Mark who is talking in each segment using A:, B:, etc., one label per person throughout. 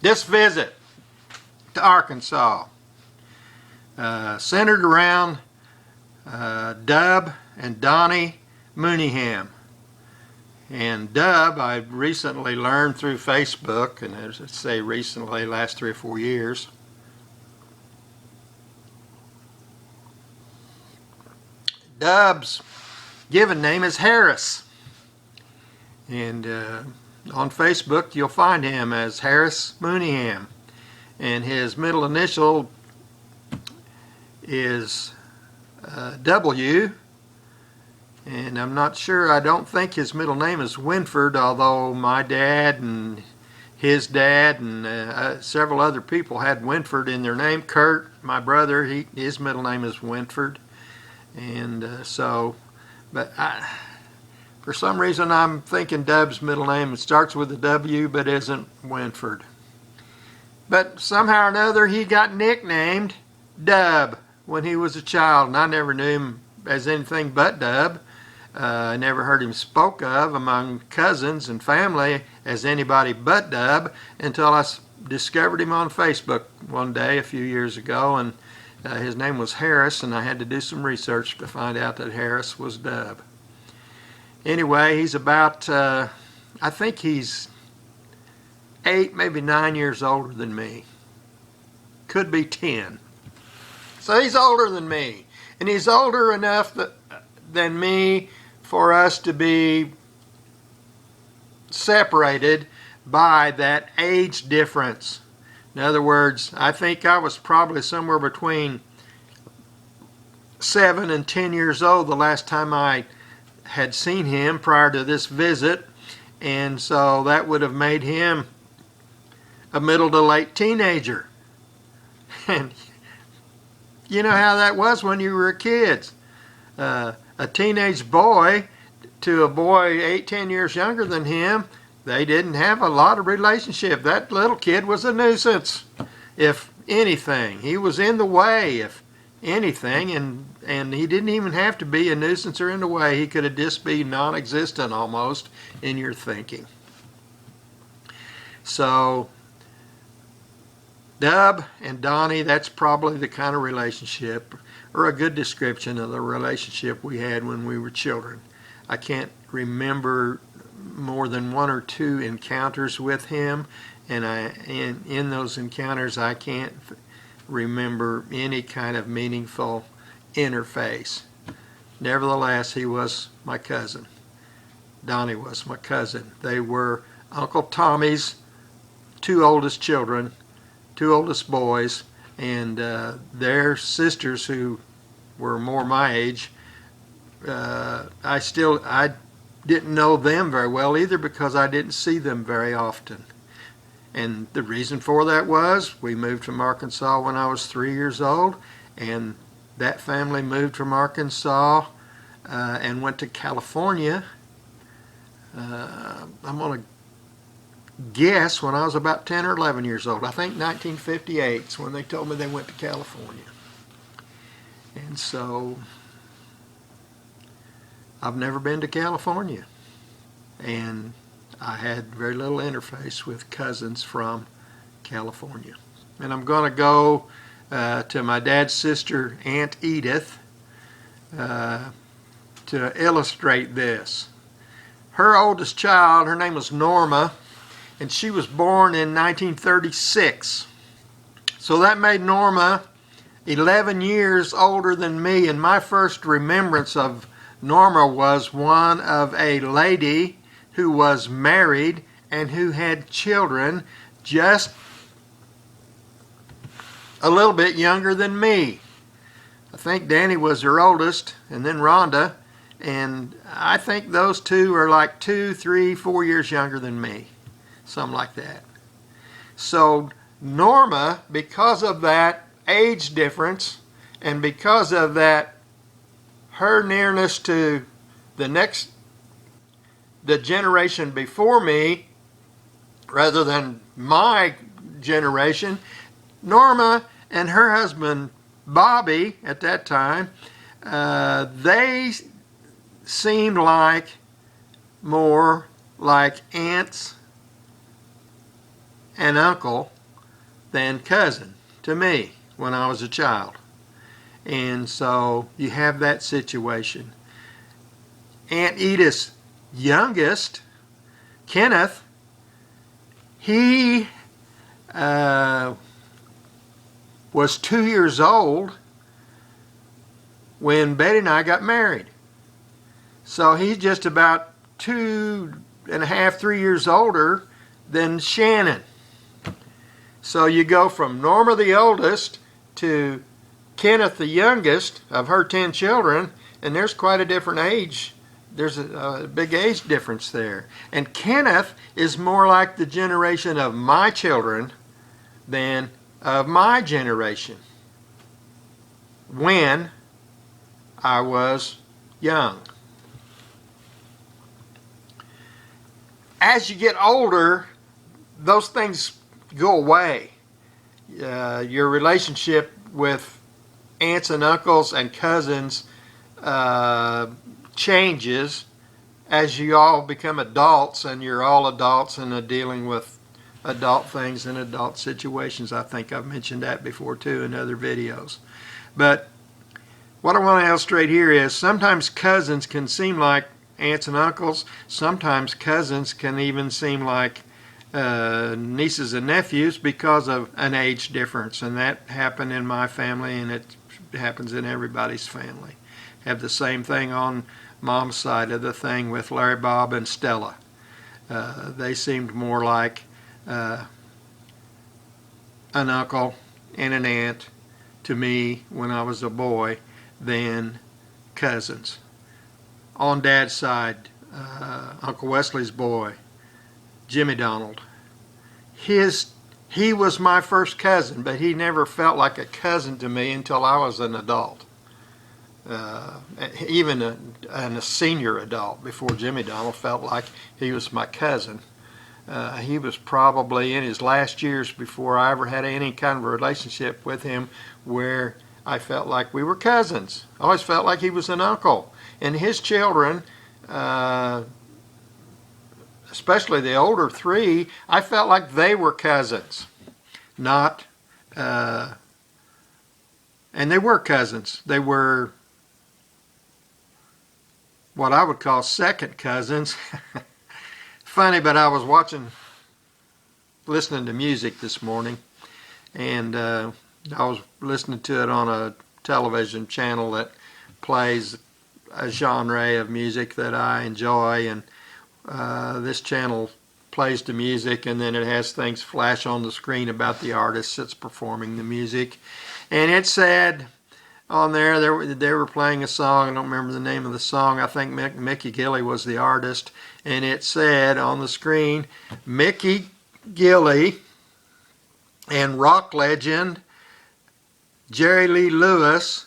A: This visit to Arkansas centered around Dub and Donnie Mooneyham. And Dub, I recently learned through Facebook, and as I say recently, last 3 or 4 years, Dub's given name is Harris. And on Facebook you'll find him as Harris Mooneyham. And his middle initial is W. And I'm not sure, I don't think his middle name is Winford, although my dad and his dad and several other people had Winford in their name. Kurt, my brother, his middle name is Winford. And but for some reason I'm thinking Dub's middle name, it starts with a W but isn't Winford. But somehow or another he got nicknamed Dub when he was a child, and I never knew him as anything but Dub. I never heard him spoke of among cousins and family as anybody but Dub until I discovered him on Facebook one day a few years ago, and his name was Harris, and I had to do some research to find out that Harris was Dub. Anyway, he's about, I think he's 8, maybe 9 years older than me. Could be 10. So he's older than me, and he's older enough than me for us to be separated by that age difference. In other words, I think I was probably somewhere between 7 and 10 years old the last time I had seen him prior to this visit, and so that would have made him a middle to late teenager. And you know how that was when you were kids. A teenage boy to a boy 8-10 years younger than him, they didn't have a lot of relationship. That little kid was a nuisance, if anything. He was in the way, if anything, and he didn't even have to be a nuisance or in the way. He could have just be non-existent almost in your thinking. So Dub and Donnie, that's probably the kind of relationship, or a good description of the relationship we had when we were children. I can't remember more than 1 or 2 encounters with him, and in those encounters I can't remember any kind of meaningful interface. Nevertheless, he was my cousin. Donnie was my cousin. They were Uncle Tommy's 2 oldest children, 2 oldest boys, and their sisters who were more my age. I didn't know them very well either because I didn't see them very often. And the reason for that was we moved from Arkansas when I was 3 years old, and that family moved from Arkansas and went to California. I'm going to guess when I was about 10 or 11 years old. I think 1958 is when they told me they went to California. And so I've never been to California, and I had very little interface with cousins from California. And I'm going to go to my dad's sister, Aunt Edith, to illustrate this. Her oldest child, her name was Norma, and she was born in 1936. So that made Norma 11 years older than me, and my first remembrance of Norma was one of a lady who was married and who had children just a little bit younger than me. I think Danny was her oldest, and then Rhonda, and I think those 2 are like 2, 3, 4 years younger than me, something like that. So Norma, because of that age difference and because of that her nearness to the generation before me rather than my generation, Norma and her husband Bobby at that time, they seemed like more like aunts and uncle than cousin to me when I was a child. And so you have that situation. Aunt Edith's youngest, Kenneth, he was 2 years old when Betty and I got married. So he's just about 2.5, 3 years older than Shannon. So you go from Norma the oldest to Kenneth the youngest of her 10 children, and there's quite a different age. There's a big age difference there. And Kenneth is more like the generation of my children than of my generation when I was young. As you get older, those things go away. Your relationship with aunts and uncles and cousins changes as you all become adults, and you're all adults and are dealing with adult things and adult situations. I think I've mentioned that before too in other videos. But what I want to illustrate here is sometimes cousins can seem like aunts and uncles. Sometimes cousins can even seem like nieces and nephews because of an age difference, and that happened in my family, and it happens in everybody's family. Have the same thing on mom's side of the thing with Larry, Bob, and Stella. They seemed more like an uncle and an aunt to me when I was a boy than cousins. On Dad's side, Uncle Wesley's boy, Jimmy Donald, he was my first cousin, but he never felt like a cousin to me until I was an adult. Even a senior adult before Jimmy Donald felt like he was my cousin. He was probably in his last years before I ever had any kind of a relationship with him where I felt like we were cousins. I always felt like he was an uncle. And his children, especially the older three, I felt like they were cousins. And they were cousins. They were what I would call second cousins. Funny, but I was listening to music this morning, and I was listening to it on a television channel that plays a genre of music that I enjoy, and this channel plays the music, and then it has things flash on the screen about the artist that's performing the music. And it said on there, they were playing a song. I don't remember the name of the song. I think Mickey Gilley was the artist. And it said on the screen, Mickey Gilley and rock legend Jerry Lee Lewis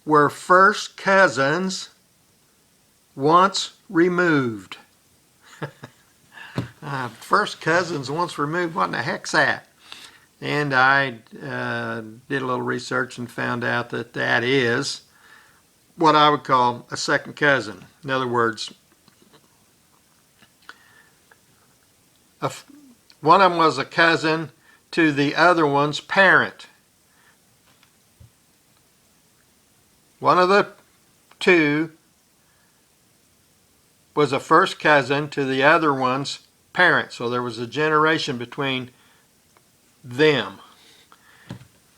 A: were first cousins once removed. First cousins once removed, what in the heck's that? And I did a little research and found out that that is what I would call a second cousin. In other words, one of them was a cousin to the other one's parent. One of the two was a first cousin to the other one's parent. So there was a generation between them,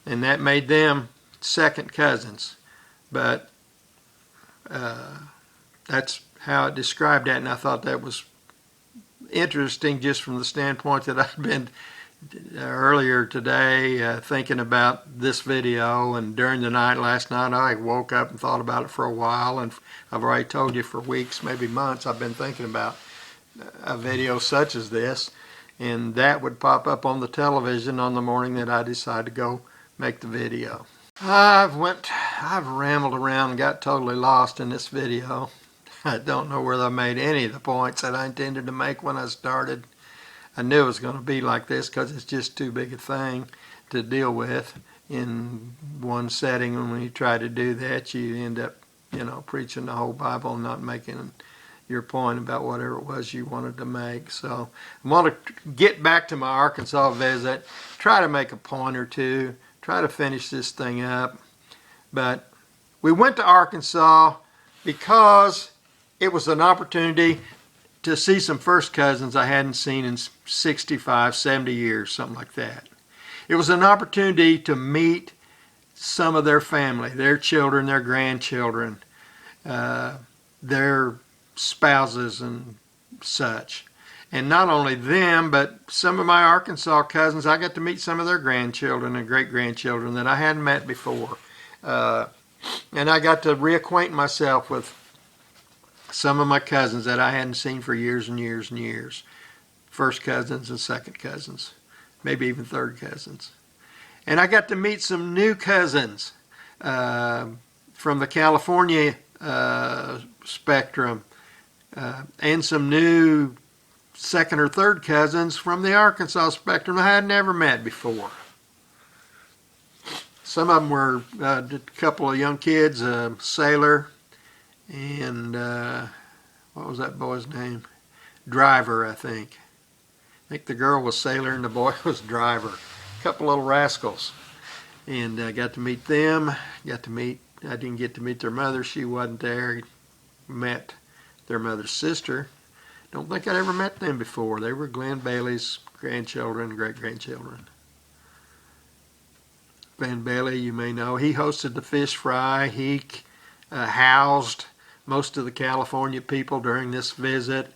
A: and that made them second cousins. But that's how it described that, and I thought that was interesting just from the standpoint that I've been earlier today thinking about this video, and during the night last night I woke up and thought about it for a while, and I've already told you for weeks, maybe months, I've been thinking about a video such as this, and that would pop up on the television on the morning that I decided to go make the video. I've rambled around and got totally lost in this video. I don't know whether I made any of the points that I intended to make when I started. I knew it was going to be like this because it's just too big a thing to deal with in one setting. And when you try to do that, you end up, preaching the whole Bible and not making your point about whatever it was you wanted to make. So I want to get back to my Arkansas visit, try to make a point or two, try to finish this thing up. But we went to Arkansas because it was an opportunity to see some first cousins I hadn't seen in 65, 70 years, something like that. It was an opportunity to meet some of their family, their children, their grandchildren, their spouses and such. And not only them, but some of my Arkansas cousins, I got to meet some of their grandchildren and great-grandchildren that I hadn't met before. And I got to reacquaint myself with some of my cousins that I hadn't seen for years and years and years. First cousins and second cousins, maybe even third cousins. And I got to meet some new cousins from the California spectrum and some new second or third cousins from the Arkansas spectrum I had never met before. Some of them were a couple of young kids, Sailor and what was that boy's name? Driver, I think. I think the girl was Sailor and the boy was Driver. A couple little rascals. And I got to meet them. I didn't get to meet their mother. She wasn't there. Met their mother's sister. Don't think I'd ever met them before. They were Glenn Bailey's grandchildren, great-grandchildren. Glenn Bailey, you may know, he hosted the fish fry. He housed most of the California people during this visit.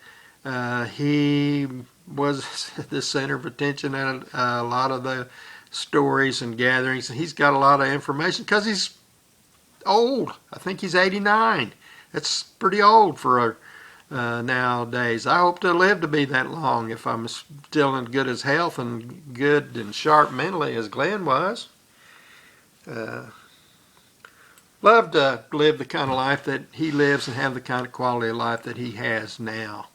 A: He was the center of attention at a lot of the stories and gatherings. He's got a lot of information because he's old. I think he's 89. That's pretty old for nowadays. I hope to live to be that long if I'm still in good as health and good and sharp mentally as Glenn was. Love to live the kind of life that he lives and have the kind of quality of life that he has now.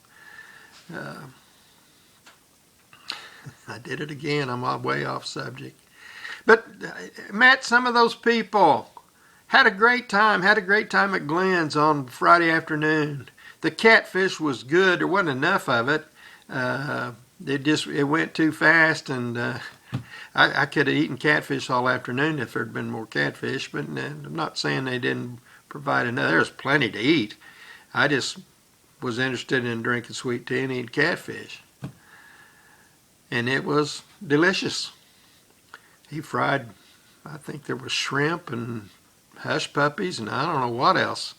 A: I did it again. I'm way off subject. But met some of those people. Had a great time at Glenn's on Friday afternoon. The catfish was good. There wasn't enough of it. It went too fast, and I could have eaten catfish all afternoon if there'd been more catfish, but I'm not saying they didn't provide enough. There's plenty to eat. I just was interested in drinking sweet tea and eating catfish. And it was delicious. He fried, I think there was shrimp and hush puppies and I don't know what else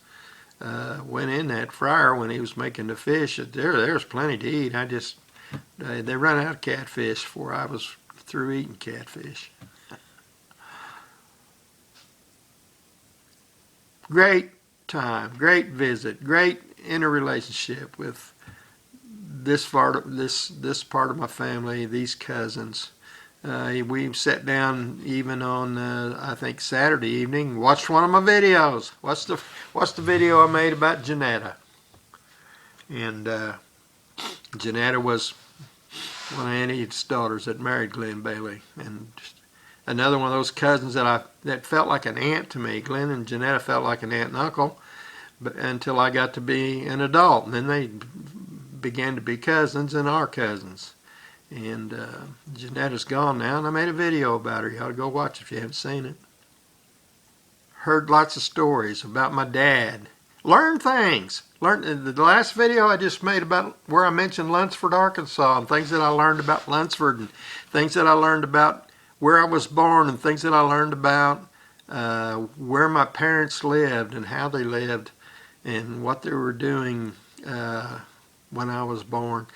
A: went in that fryer when he was making the fish. There's plenty to eat. They ran out of catfish before I was through eating catfish. Great time, great visit, great interrelationship with this part of my family, these cousins. We sat down even on I think Saturday evening, watched one of my videos. What's the video I made about Janetta? And Janetta was one of Annie's daughters that married Glenn Bailey, and just another one of those cousins that felt like an aunt to me. Glenn and Janetta felt like an aunt and uncle, but until I got to be an adult, and then they began to be cousins and are cousins. And Janetta's gone now, and I made a video about her. You ought to go watch it if you haven't seen it. Heard lots of stories about my dad. Learned things. The last video I just made about where I mentioned Lunsford, Arkansas, and things that I learned about Lunsford, and things that I learned about where I was born, and things that I learned about where my parents lived and how they lived and what they were doing when I was born.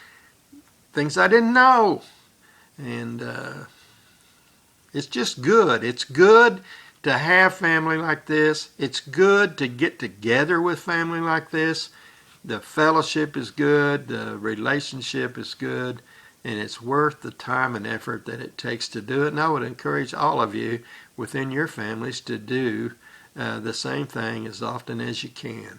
A: Things I didn't know. And it's just good. It's good to have family like this. It's good to get together with family like this. The fellowship is good. The relationship is good. And it's worth the time and effort that it takes to do it. And I would encourage all of you within your families to do the same thing as often as you can.